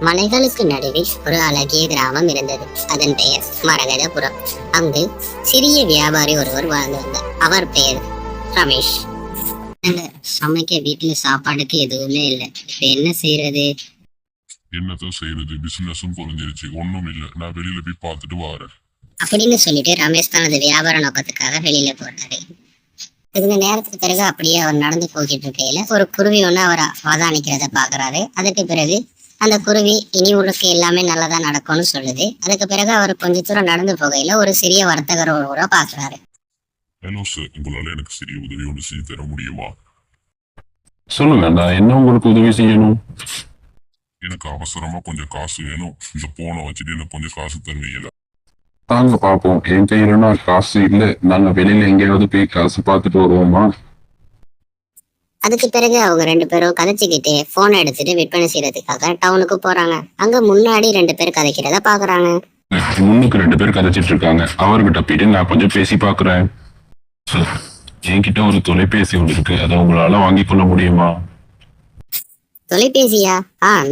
மலைகளுக்கு நடுவே ஒரு அழகிய கிராமம் இருந்தது. அதன் பெயர் மரகதபுரம். அங்கு சிறிய வியாபாரி ஒருவர் வாழ்ந்து வந்தார். அவர் பெயர் ரமேஷ். சமைக்க வீட்டுல சாப்பாடுக்கு எதுவுமே இல்லை. இப்ப என்ன செய்யறது? என்னதான் செய்யறது? பிசினஸும் குறைஞ்சிருச்சு. ஒண்ணும் இல்ல, நான் வெளியில போய் பார்த்துட்டு வரேன் அப்படின்னு சொல்லிட்டு ரமேஷ் தனது வியாபார நோக்கத்துக்காக வெளியில போறாரு. கொஞ்ச நேரத்துக்கு பிறகு அப்படியே அவர் நடந்து போய்கிட்டு இருக்கையில ஒரு குருவி ஒண்ணு அவர் அவதானிக்கிறத பாக்குறாரு. அதுக்கு பிறகு அந்த குருவி இனி உனக்கு எல்லாமே நல்லதா நடக்கும்னு சொல்லுது. அதுக்கு பிறகு அவர் கொஞ்ச தூரம் நடந்து போகையில ஒரு சிறிய வர்த்தகர் ஒருவரை பாக்குறாரு. ஹலோ சார், உங்களால எனக்கு சிறிய உதவி ஒன்று செய்து தர முடியுமா? சொல்லுங்க, நான் என்ன உங்களுக்கு உதவி செய்யணும்? எனக்கு அவசரமா கொஞ்சம் காசு வேணும். இந்த போனை வச்சுட்டு எனக்கு கொஞ்சம் காசு தருவீங்களா? தாங்க பாப்போம். என் கையிலனா காசு இல்ல. நாங்க வெளியில எங்கேயாவது போய் காசு பார்த்துட்டு வருவோமா? அதுக்கு பிறகு அவங்க ரெண்டு பேரும் கதைச்சுக்கிட்டு போனை எடுத்துட்டு விற்பனை செய்யறதுக்காக டவுனுக்கு போறாங்க. அங்க முன்னாடி ரெண்டு பேர் கதைக்கிறத பாக்குறாங்க. முன்னுக்கு 2 பேர் கதைச்சிட்டு இருக்காங்க. அவர்கிட்ட போயிட்டு நான் கொஞ்சம் பேசி பாக்குறேன். சார், என்கிட்ட ஒரு தொலைபேசி ஒன்று இருக்கு. அதை உங்களால வாங்கி கொள்ள முடியுமா? தொலைபேசியா?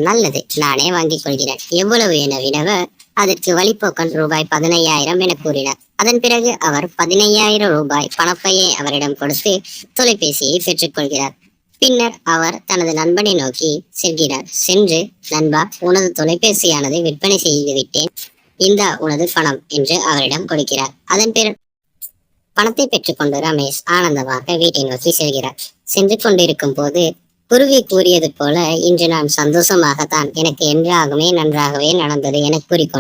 நல்லது, நானே வாங்கிக் கொள்கிறேன். எவ்வளவு என வினவ அதற்கு வழிப்போக்கன் ரூபாய் 15,000 என கூறினார். அதன் பிறகு அவர் 15,000 ரூபாய் பணப்பையை அவரிடம் கொடுத்து தொலைபேசியை பெற்றுக் கொள்கிறார். பின்னர் அவர் தனது நண்பனை நோக்கி செல்கிறார். சென்று, நண்பா, உனது தொலைபேசியானது விற்பனை செய்து விட்டேன், இந்த உனது பணம் என்று அவரிடம் கொடுக்கிறார். அதன் பிறகு பணத்தை பெற்றுக்கொண்டு ரமேஷ் ஆனந்தமாக வீட்டை நோக்கி செல்கிறார். சென்று கொண்டிருக்கும் போது குருவி கூறியது போல, இன்று நான் சந்தோஷமாகத்தான், எனக்கு என்றாகவே நன்றாகவே நடந்தது என கூறிக்கொண்டு